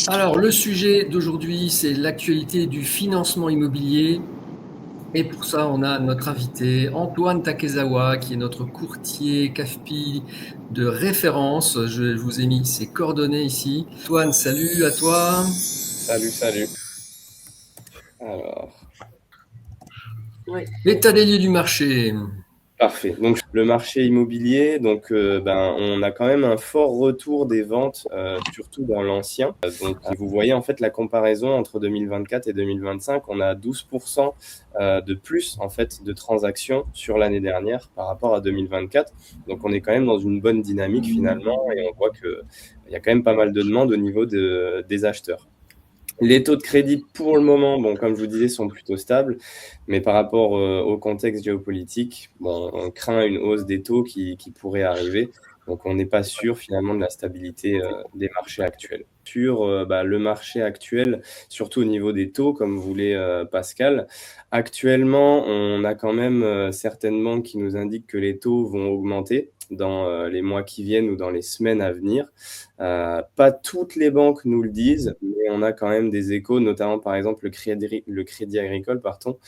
Alors, le sujet d'aujourd'hui, c'est l'actualité du financement immobilier. Et pour ça, on a notre invité, Antoine Takezawa, qui est notre courtier CAFPI de référence. Je vous ai mis ses coordonnées ici. Antoine, salut à toi. Salut, salut. Alors, L'état des lieux du marché. parfait. Donc, le marché immobilier, on a quand même un fort retour des ventes, surtout dans l'ancien. Si vous voyez en fait la comparaison entre 2024 et 2025, on a 12% de plus en fait de transactions sur l'année dernière par rapport à 2024. Donc, on est quand même dans une bonne dynamique finalement et on voit que il y a quand même pas mal de demandes au niveau des acheteurs. Les taux de crédit, pour le moment, bon, comme je vous disais, sont plutôt stables, mais par rapport au contexte géopolitique, bon, on craint une hausse des taux qui pourrait arriver. Donc, on n'est pas sûr finalement de la stabilité des marchés actuels. Sur le marché actuel, surtout au niveau des taux, comme voulait Pascal, actuellement, on a quand même certaines banques qui nous indiquent que les taux vont augmenter dans les mois qui viennent ou dans les semaines à venir. Pas toutes les banques nous le disent, mais on a quand même des échos, notamment par exemple le Crédit Agricole, pardon,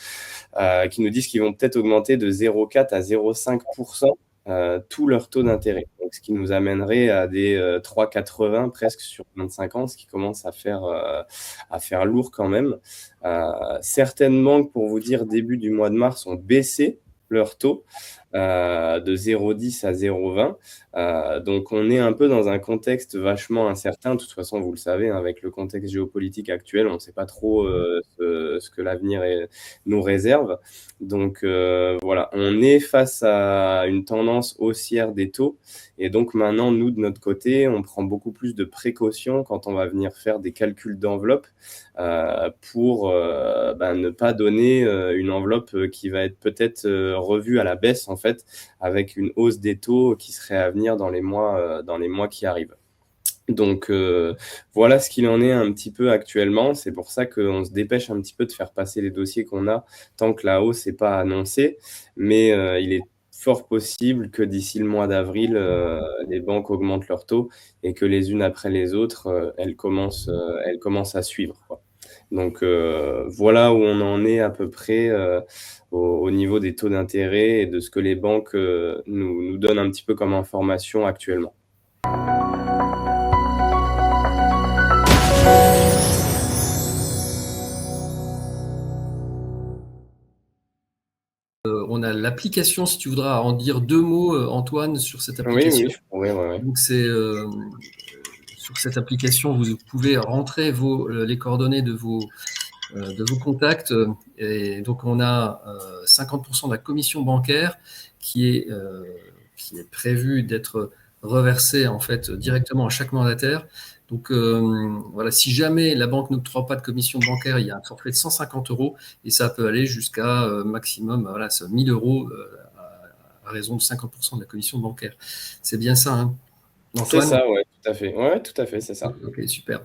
qui nous disent qu'ils vont peut-être augmenter de 0,4 à 0,5% tout leur taux d'intérêt. Donc, ce qui nous amènerait à des 3,80 presque sur 25 ans, ce qui commence à faire lourd quand même. Certaines banques, pour vous dire, début du mois de mars, ont baissé leur taux de 0,10 à 0,20. Donc on est un peu dans un contexte vachement incertain. De toute façon, vous le savez, hein, avec le contexte géopolitique actuel, on ne sait pas trop ce que l'avenir nous réserve. Donc voilà, on est face à une tendance haussière des taux. Et donc maintenant, nous, de notre côté, on prend beaucoup plus de précautions quand on va venir faire des calculs d'enveloppe pour ne pas donner une enveloppe qui va être peut-être revue à la baisse en fait, avec une hausse des taux qui serait à venir dans les mois qui arrivent. Donc voilà ce qu'il en est un petit peu actuellement. C'est pour ça qu'on se dépêche un petit peu de faire passer les dossiers qu'on a tant que la hausse n'est pas annoncée. Mais il est fort possible que d'ici le mois d'avril, les banques augmentent leurs taux et que les unes après les autres, elles commencent à suivre, quoi. Donc voilà où on en est à peu près au niveau des taux d'intérêt et de ce que les banques nous donnent un petit peu comme information actuellement. On a l'application, si tu voudras en dire deux mots, Antoine, sur cette Oui, application. oui, je pourrais, ouais, ouais. Donc, sur cette application, vous pouvez rentrer les coordonnées de vos contacts. Et donc, on a 50% de la commission bancaire qui est prévue d'être reversée en fait directement à chaque mandataire. Donc voilà, si jamais la banque n'octroie pas de commission bancaire, il y a un forfait de 150 € et ça peut aller jusqu'à maximum 1000 € à raison de 50% de la commission bancaire. C'est bien ça, hein, C'est Antoine? ça, ouais, tout à fait. Ouais, tout à fait, c'est ça. Ok, super.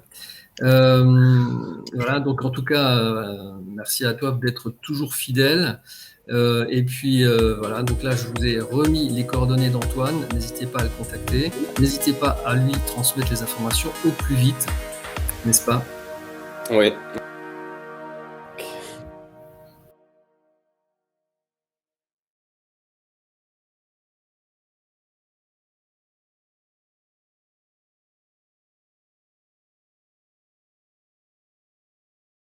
Voilà, donc en tout cas, merci à toi d'être toujours fidèle. Et puis voilà, donc là je vous ai remis les coordonnées d'Antoine. N'hésitez pas à le contacter. N'hésitez pas à lui transmettre les informations au plus vite, n'est-ce pas? Ouais.